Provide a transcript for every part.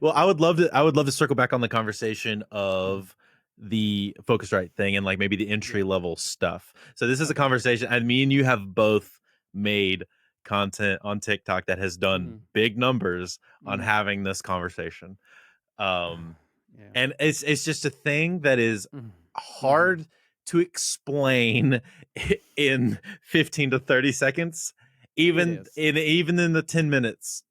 Well, I would love to circle back on the conversation of the Focusrite thing and like maybe the entry level stuff. So this is a Okay. conversation, and me and you have both made content on TikTok that has done Mhm. big numbers on Mhm. having this conversation. Um, Yeah. and it's just a thing that is Mhm. Mhm. hard to explain in 15 to 30 seconds, It is. even in the 10 minutes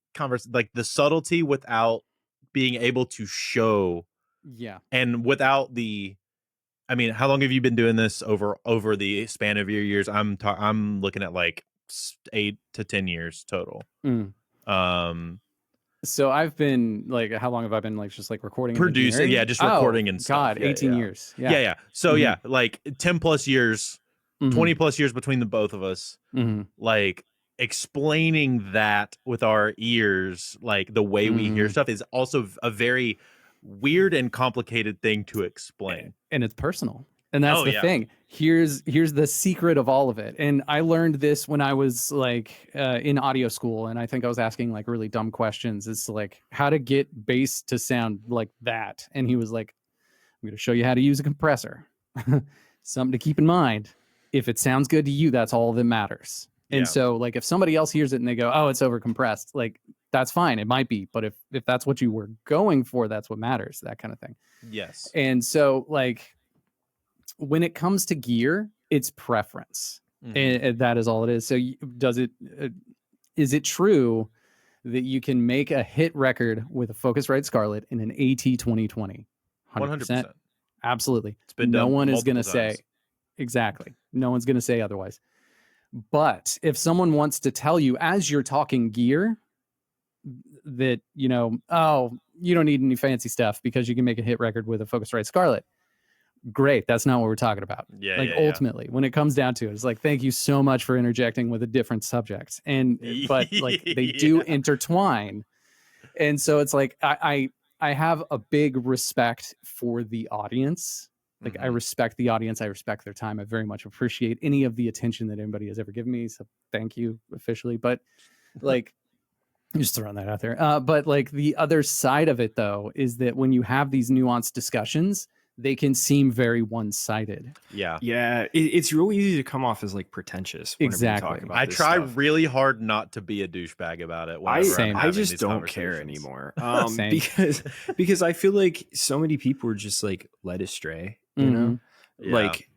like the subtlety without being able to show, Yeah. and without the, I mean, how long have you been doing this over the span of your years? I'm looking at like 8 to 10 years total. Mm. Um So I've been like, how long have I been like just like recording and Producing, yeah, engineering? just Oh recording and stuff. God, Yeah, 18 yeah. years. Yeah, Yeah. yeah. So Hmm. yeah, like 10 plus years, Hmm. 20 plus years between the both of us. Hmm. Like explaining that with our ears, like the way we hear Hmm. stuff is also a very weird and complicated thing to explain. And it's personal. And that's Oh the yeah. thing. Here's the secret of all of it. And I learned this when I was like in audio school, and I think I was asking like really dumb questions as to like how to get bass to sound like that. And he was like, I'm going to show you how to use a compressor. Something to keep in mind. If it sounds good to you, that's all that matters. And Yeah. so, like, if somebody else hears it and they go, "Oh, it's overcompressed," like that's fine. It might be, but if that's what you were going for, that's what matters. That kind of thing. Yes. And so, like, when it comes to gear, it's preference, Mhm. and that is all it is. So, does it? Is it true that you can make a hit record with a Focusrite Scarlett in an AT 2020? 100%. 100%. Absolutely. It's been No done one is going multiple to say times. exactly. No one's going to say otherwise. But if someone wants to tell you as you're talking gear that, oh, you don't need any fancy stuff because you can make a hit record with a Focusrite Scarlett, great. That's not what we're talking about. Yeah, Like yeah, yeah. ultimately, when it comes down to it, it's like, thank you so much for interjecting with a different subject. And but like they do Yeah. intertwine. And so it's like I have a big respect for the audience. Like I Mhm. respect the audience. I respect their time. I very much appreciate any of the attention that anybody has ever given me. So thank you officially. But like just throwing that out there. But like the other side of it though is that when you have these nuanced discussions, they can seem very one-sided. Yeah. Yeah, it's real easy to come off as like pretentious whenever you talk Exactly. about I this try stuff. really hard not to be a douchebag about it I whenever I'm Same. I having just these don't care conversations. anymore. Same. Because I feel like so many people are just like led astray, you know? Mhm. Yeah. Like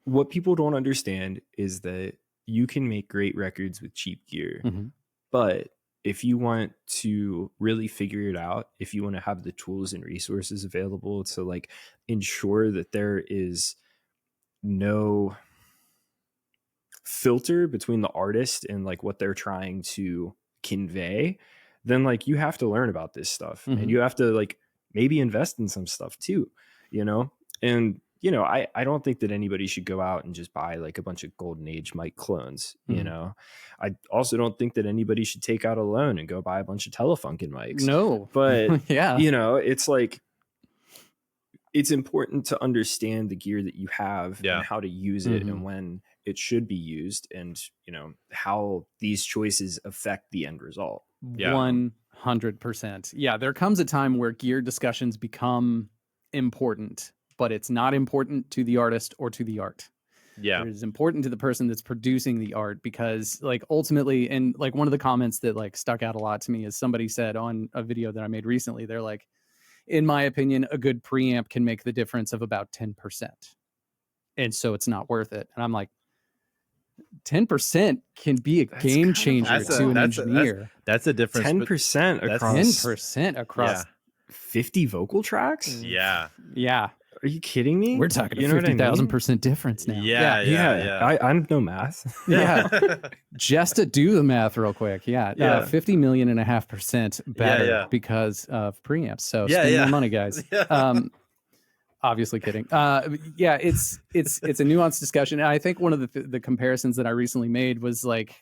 what people don't understand is that you can make great records with cheap gear. Mhm. But if you want to really figure it out, if you want to have the tools and resources available to like ensure that there is no filter between the artist and like what they're trying to convey, then like you have to learn about this stuff and Mhm. you have to like maybe invest in some stuff too, you know? And I don't think that anybody should go out and just buy like a bunch of golden age mic clones, Mhm. I also don't think that anybody should take out a loan and go buy a bunch of Telefunken mics. No. But Yeah. it's like it's important to understand the gear that you have and Yeah. how to use it and Mhm. when it should be used and how these choices affect the end result. Yeah. 100%. Yeah, there comes a time where gear discussions become important, but it's not important to the artist or to the art. Yeah. It is important to the person that's producing the art because like ultimately, and like one of the comments that like stuck out a lot to me is somebody said on a video that I made recently, they're like, in my opinion, a good preamp can make the difference of about 10%. And so it's not worth it. And I'm like, 10% can be a That's game kind of a changer That's a to an lot. that's a that's engineer. that's a difference, but 10% that's across 10% across. yeah. 50 vocal tracks? Yeah. Yeah. Are you kidding me? We're talking You a know what I mean? 50,000% difference now. Yeah, Yeah, yeah, I know math. Yeah. Just to do the math real quick. Yeah. Yeah. 50.5% better yeah. because of preamps. So Yeah, spend yeah. more money, guys. Yeah. Obviously kidding. Yeah, it's a nuanced discussion. And I think one of the comparisons that I recently made was like,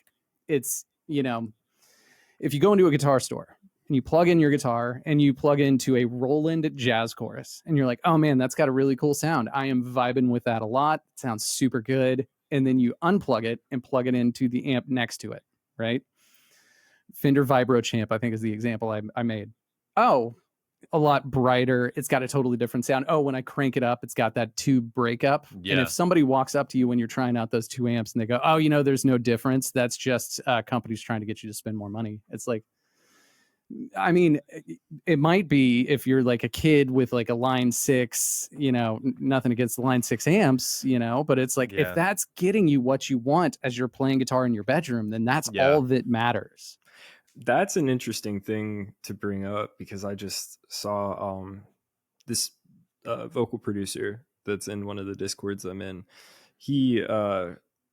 it's, if you go into a guitar store and you plug in your guitar and you plug into a Roland jazz chorus and you're like, oh man, that's got a really cool sound. I am vibing with that a lot. It sounds super good. And then you unplug it and plug it into the amp next to it, right? Fender Vibro Champ, I think is the example I made. Oh, a lot brighter. It's got a totally different sound. Oh, when I crank it up, it's got that tube breakup. And Yeah. if somebody walks up to you when you're trying out those 2 amps and they go, oh, there's no difference, that's just companies trying to get you to spend more money. It's like, I mean, it might be if you're like a kid with like a line 6, nothing against the line 6 amps, but it's like, if Yeah. that's getting you what you want as you're playing guitar in your bedroom, then that's Yeah. all that matters. That's an interesting thing to bring up, because I just saw this vocal producer that's in one of the discords I'm in. He's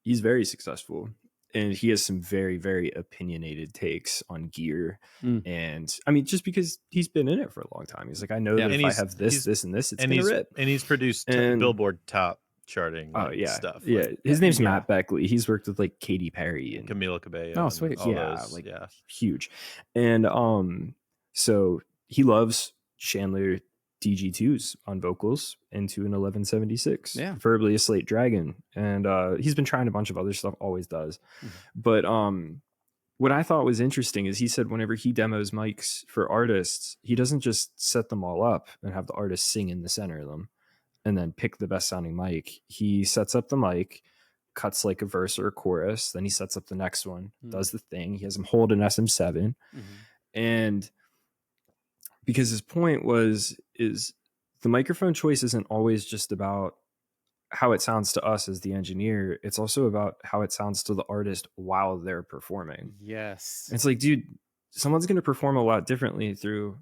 very successful, and he has some very, very opinionated takes on gear. And I mean, just because he's been in it for a long time, he's like, I know that if I have this, and this, it's gonna rip. And he's produced Billboard top charting stuff. His name's Matt Beckley. He's worked with like Katy Perry and Camila Cabello. Oh, sweet. Huge. And so he loves Chandler DG2s on vocals into an 1176, preferably a Slate Dragon. And he's been trying a bunch of other stuff, always does. But what I thought was interesting is he said whenever he demos mics for artists, he doesn't just set them all up and have the artist sing in the center of them and then pick the best sounding mic. He sets up the mic, cuts like a verse or a chorus, then he sets up the next one, does the thing. He has him hold an SM7. And because his point is the microphone choice isn't always just about how it sounds to us as the engineer. It's also about how it sounds to the artist while they're performing. Yes. It's like, dude, someone's going to perform a lot differently through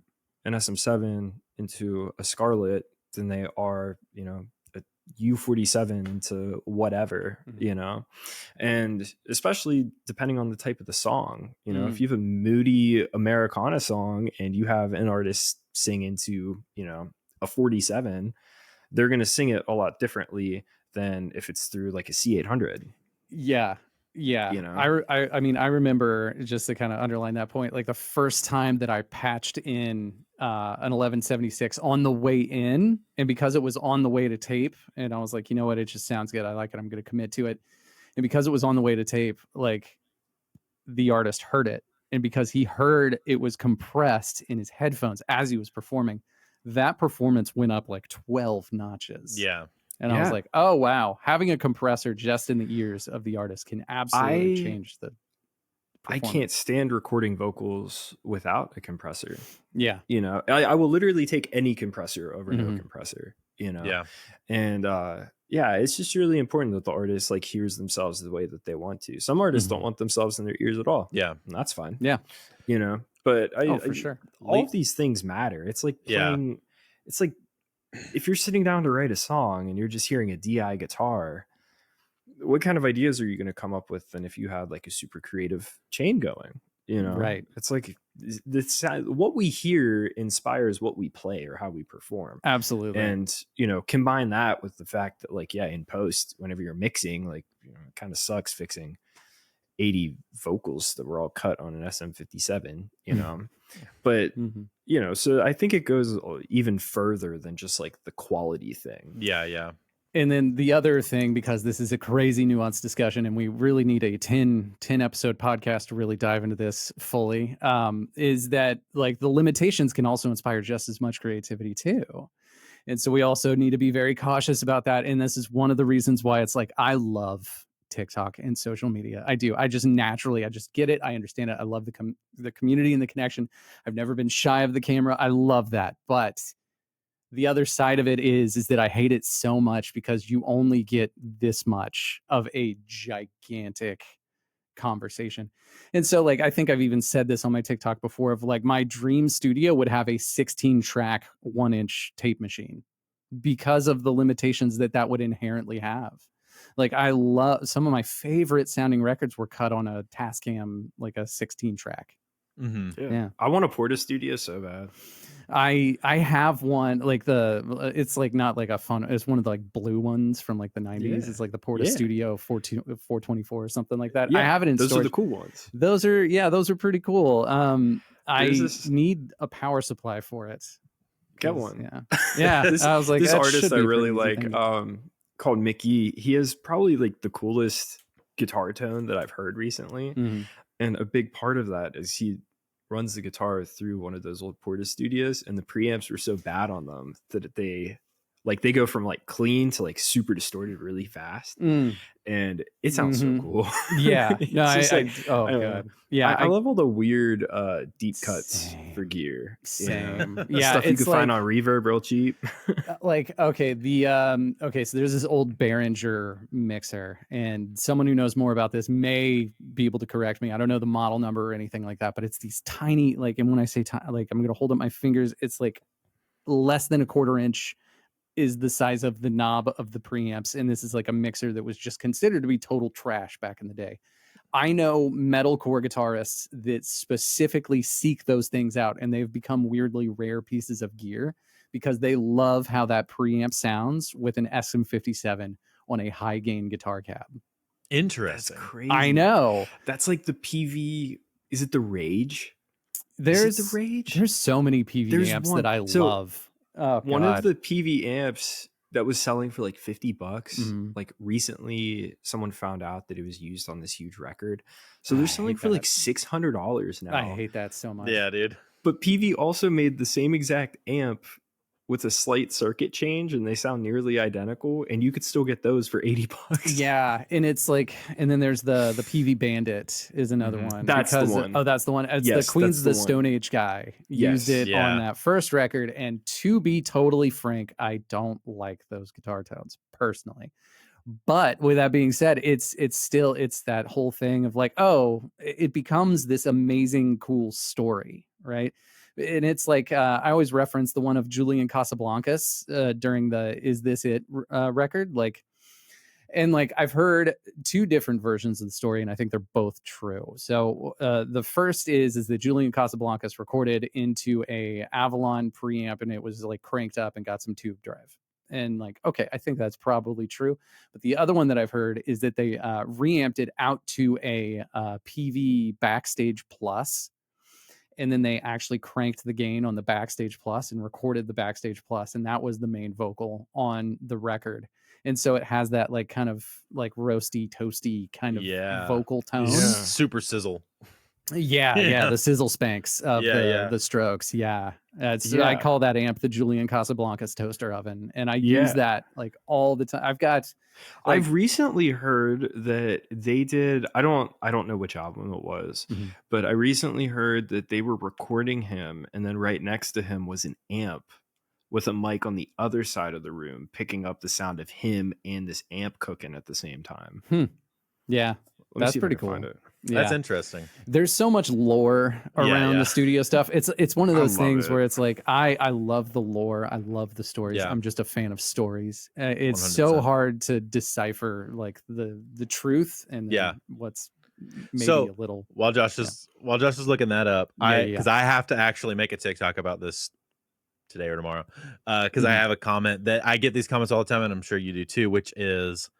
an SM7 into a Scarlett than they are, a U47 into whatever, and especially depending on the type of the song, if you have a moody Americana song and you have an artist sing into, a 47, they're going to sing it a lot differently than if it's through like a C800. Yeah. I mean, I remember, just to kind of underline that point, like the first time that I patched in an 1176 on the way in, and because it was on the way to tape, and I was like, you know what, it just sounds good, I like it, I'm going to commit to it. And because it was on the way to tape, like the artist heard it, and because he heard it was compressed in his headphones as he was performing, that performance went up like 12 notches. And I was like, oh, wow. Having a compressor just in the ears of the artist can absolutely change the performance. I can't stand recording vocals without a compressor. Yeah. I will literally take any compressor over no compressor, And it's just really important that the artist like hears themselves the way that they want to. Some artists don't want themselves in their ears at all. Yeah. And that's fine. Yeah. But for sure. All of these things matter. It's like playing, it's like, if you're sitting down to write a song and you're just hearing a DI guitar, what kind of ideas are you going to come up with than if you had like a super creative chain going? Right. It's like what we hear inspires what we play or how we perform. Absolutely. And combine that with the fact that like in post, whenever you're mixing, like it kind of sucks fixing 80 vocals that were all cut on an SM57, but so I think it goes even further than just like the quality thing. Yeah. And then the other thing, because this is a crazy nuanced discussion and we really need a 10 episode podcast to really dive into this fully, is that like the limitations can also inspire just as much creativity too. And so we also need to be very cautious about that. And this is one of the reasons why it's like, I love TikTok and social media. I do. I just get it. I understand it. I love the community and the connection. I've never been shy of the camera. I love that. But the other side of it is that I hate it so much because you only get this much of a gigantic conversation. And so like, I think I've even said this on my TikTok before of like my dream studio would have a 16 track 1-inch tape machine because of the limitations that would inherently have. Like I love some of my favorite sounding records were cut on a Tascam, like a 16 track. Yeah. I want a Porta Studio so bad. I have one, like it's like not like a fun, it's one of the like blue ones from like the 90s. It's like the Porta Studio 424 or something like that. I have it in storage. Those are the cool ones. Those are pretty cool. I need a power supply for it. Get one. Yeah. I was like, this artist I really like, called Mickey. He has probably like the coolest guitar tone that I've heard recently. And a big part of that is he runs the guitar through one of those old Porta studios, and the preamps were so bad on them that they go from like clean to like super distorted really fast. And it sounds so cool. Yeah. No, oh god. Yeah. I love all the weird deep cuts for gear. Same. Yeah. Stuff you can find on Reverb real cheap. Like, okay, so there's this old Behringer mixer, and someone who knows more about this may be able to correct me. I don't know the model number or anything like that, but it's these tiny, like, and when I say like, I'm gonna hold up my fingers, it's like less than a quarter inch is the size of the knob of the preamps, and this is like a mixer that was just considered to be total trash back in the day. I know metalcore guitarists that specifically seek those things out, and they've become weirdly rare pieces of gear because they love how that preamp sounds with an SM57 on a high gain guitar cab. Interesting. That's crazy. I know. That's like the PV. Is it the Rage? There's the Rage. There's so many PV amps that I love. Oh, one of the PV amps that was selling for like $50. Like recently, someone found out that it was used on this huge record, so they're selling for like $600 now. I hate that so much. Yeah, dude. But PV also made the same exact amp with a slight circuit change, and they sound nearly identical, and you could still get those for $80. Yeah, and it's like, and then there's the PV Bandit is another one. That's the one. Oh, that's the one. It's the Queens of the Stone Age guy used it on that first record, and to be totally frank, I don't like those guitar tones personally. But with that being said, it's that whole thing of like, oh, it becomes this amazing, cool story, right? And it's like, I always reference the one of Julian Casablancas during the Is This It record. Like, and like, I've heard two different versions of the story, and I think they're both true. So the first is that Julian Casablancas recorded into a Avalon preamp, and it was like cranked up and got some tube drive. And like, okay, I think that's probably true. But the other one that I've heard is that they reamped it out to a PV Backstage Plus. And then they actually cranked the gain on the Backstage Plus and recorded the Backstage Plus, and that was the main vocal on the record. And so it has that like kind of like roasty, toasty kind of vocal tone. Super sizzle. Yeah, the sizzle spanks of the Strokes. I call that amp the Julian Casablancas toaster oven, and I use that like all the time. I've recently heard that they did. I don't know which album it was, but I recently heard that they were recording him, and then right next to him was an amp with a mic on the other side of the room, picking up the sound of him and this amp cooking at the same time. Yeah, that's pretty cool. Yeah. That's interesting. There's so much lore around the studio stuff. It's one of those things where it's like, I love the lore. I love the stories. I'm just a fan of stories. It's 100%. So hard to decipher like the truth and what's maybe a little. While Josh is looking that up, because I have to actually make a TikTok about this today or tomorrow, because I have a comment that I get these comments all the time, and I'm sure you do too, which is,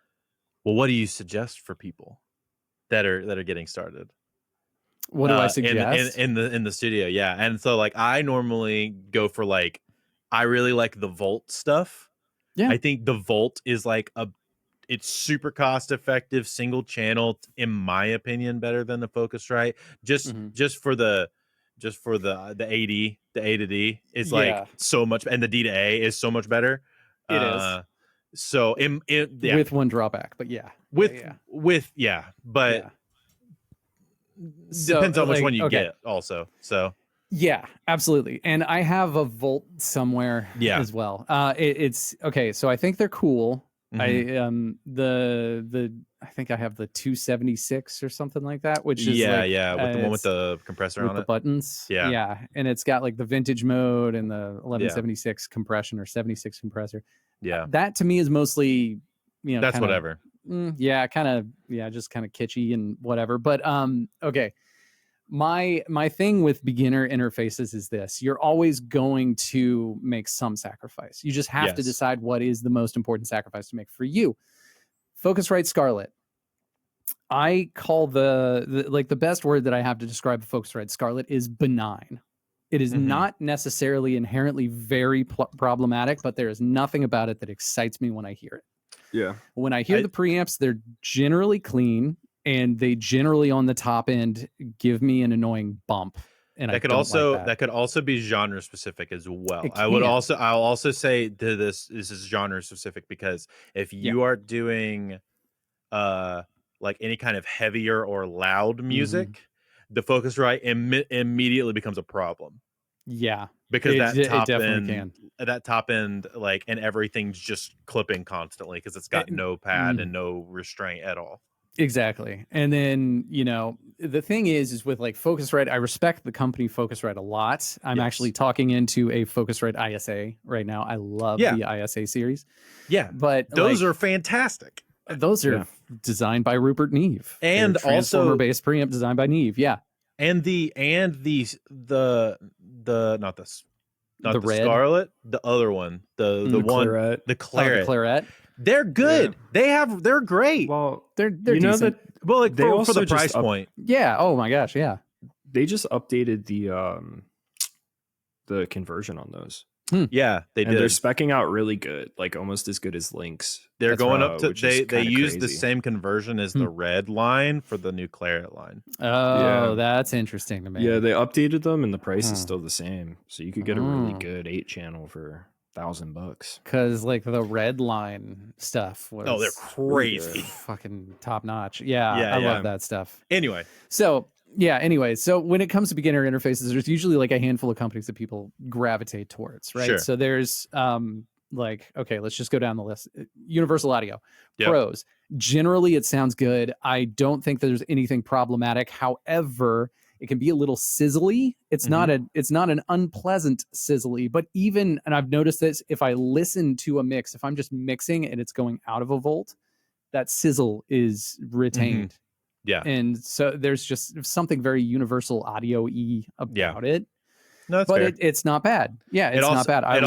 well, what do you suggest for people that are getting started? What do I suggest in the studio? Yeah, and so like I normally go for like, I really like the Volt stuff. Yeah, I think the Volt is like it's super cost effective, single channel, in my opinion, better than the Focusrite. Just for the A to D is like so much, and the D to A is so much better. It is. So with one drawback, but depends on which one you get also. So yeah, absolutely. And I have a Volt somewhere as well. It's okay. So I think they're cool. I think I have the 276 or something like that, which is with the one with the compressor with on the buttons. Yeah, and it's got like the vintage mode and the 1176 compression or 76 compressor. Yeah, that to me is mostly, that's kinda, whatever. Just kind of kitschy and whatever. But okay. My thing with beginner interfaces is this: you're always going to make some sacrifice. You just have to decide what is the most important sacrifice to make for you. Focusrite Scarlett. I call the best word that I have to describe a Focusrite Scarlett is benign. It is not necessarily inherently very problematic, but there is nothing about it that excites me when I hear it. Yeah. When I hear the preamps, they're generally clean, and they generally on the top end give me an annoying bump. and that could also be genre specific as well. I'll also say to this is genre specific, because if you are doing like any kind of heavier or loud music, the Focusrite immediately becomes a problem. Yeah, because that top end, like, and everything's just clipping constantly because it's got no pad and no restraint at all. Exactly. And then, you know, the thing is with like Focusrite, I respect the company Focusrite a lot. I'm actually talking into a Focusrite ISA right now. I love the ISA series. Yeah, but those are fantastic. Those are designed by Rupert Neve, and transformer based preamp designed by Neve. Yeah. And the not the red Scarlet, the other one, the one, Claret. the Claret. The Claret. They're good. Yeah. They're great. Well, they're decent. Well, like for the price point. Yeah. Oh my gosh. Yeah. They just updated the conversion on those. Yeah, they did. They're speccing out really good, like almost as good as Lynx. They're going up to they use the same conversion as the red line for the new Claret line. Oh, that's interesting to me. Yeah, they updated them and the price is still the same. So you could get a really good 8-channel for $1,000. Because like the red line stuff was they're crazy. Really fucking top notch. Yeah, I love that stuff. Anyway. So when it comes to beginner interfaces, there's usually like a handful of companies that people gravitate towards, right? Sure. So there's like, okay, let's just go down the list. Universal Audio. Pros. Generally it sounds good. I don't think there's anything problematic. However, it can be a little sizzly. It's not an unpleasant sizzly, but even, and I've noticed this, if I listen to a mix, if I'm just mixing and it's going out of a volt, that sizzle is retained. Yeah. And so there's just something very Universal Audio-y about it. No, that's fair. It's not bad. Yeah, it's not bad. It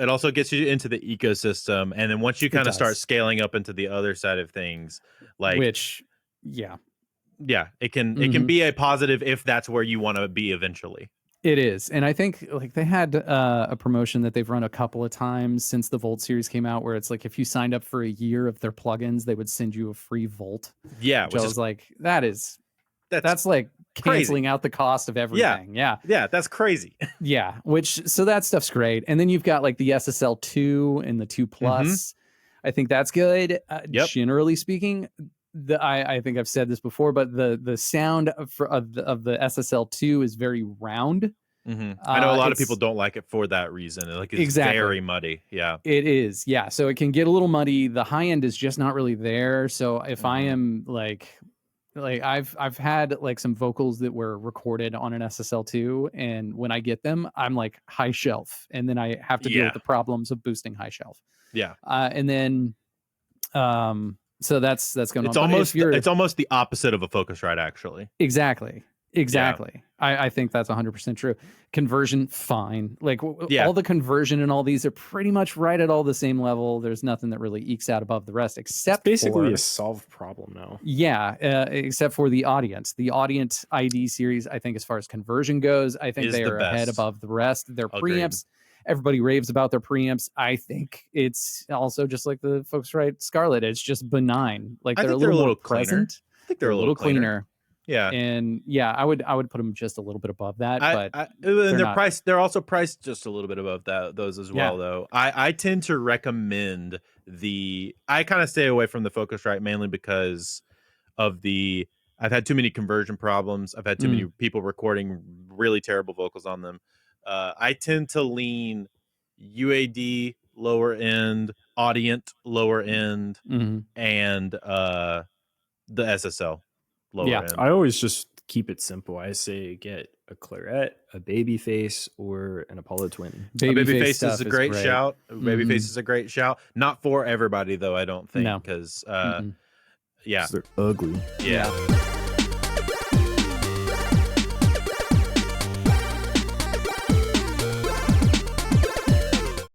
also gets you into the ecosystem, and then once you kind of start scaling up into the other side of things, like it can be a positive if that's where you want to be eventually. It is. And I think like they had a promotion that they've run a couple of times since the Volt series came out, where it's like if you signed up for a year of their plugins, they would send you a free Volt. Yeah, which I was like, that's like canceling out the cost of everything. Yeah, that's crazy. Yeah, so that stuff's great. And then you've got like the SSL2 and the 2 Plus. I think that's good. Generally speaking, I think I've said this before, but the sound of the SSL2 is very round. I know a lot of people don't like it for that reason. Like it's very muddy. Yeah, it is. Yeah, so it can get a little muddy. The high end is just not really there. So if I am like I've had like some vocals that were recorded on an SSL2, and when I get them, I'm like high shelf, and then I have to deal with the problems of boosting high shelf. Yeah, and then so that's going on. It's almost the opposite of a Focusrite, actually. Exactly. I think that's 100% true. Conversion, fine. Like all the conversion and all these are pretty much right at all the same level. There's nothing that really ekes out above the rest, except it's basically a solved problem now. Yeah, except for the Audient. The Audient ID series, I think as far as conversion goes, I think they are ahead above the rest. Their preamps, everybody raves about their preamps. I think it's also just like the Focusrite Scarlet. It's just benign. Like they're a little more present. I think they're a little cleaner. Yeah, and I would put them just a little bit above that. But they're also priced just a little bit above those as well. Though I tend to recommend I kind of stay away from the Focusrite mainly because of I've had too many conversion problems. I've had too many people recording really terrible vocals on them. I tend to lean UAD lower end, Audient lower end, and the SSL. End. I always just keep it simple. I say get a Claret, a Babyface, or an Apollo Twin. Babyface is a great shout. Babyface is a great shout. Not for everybody though, I don't think, because they're ugly. Yeah.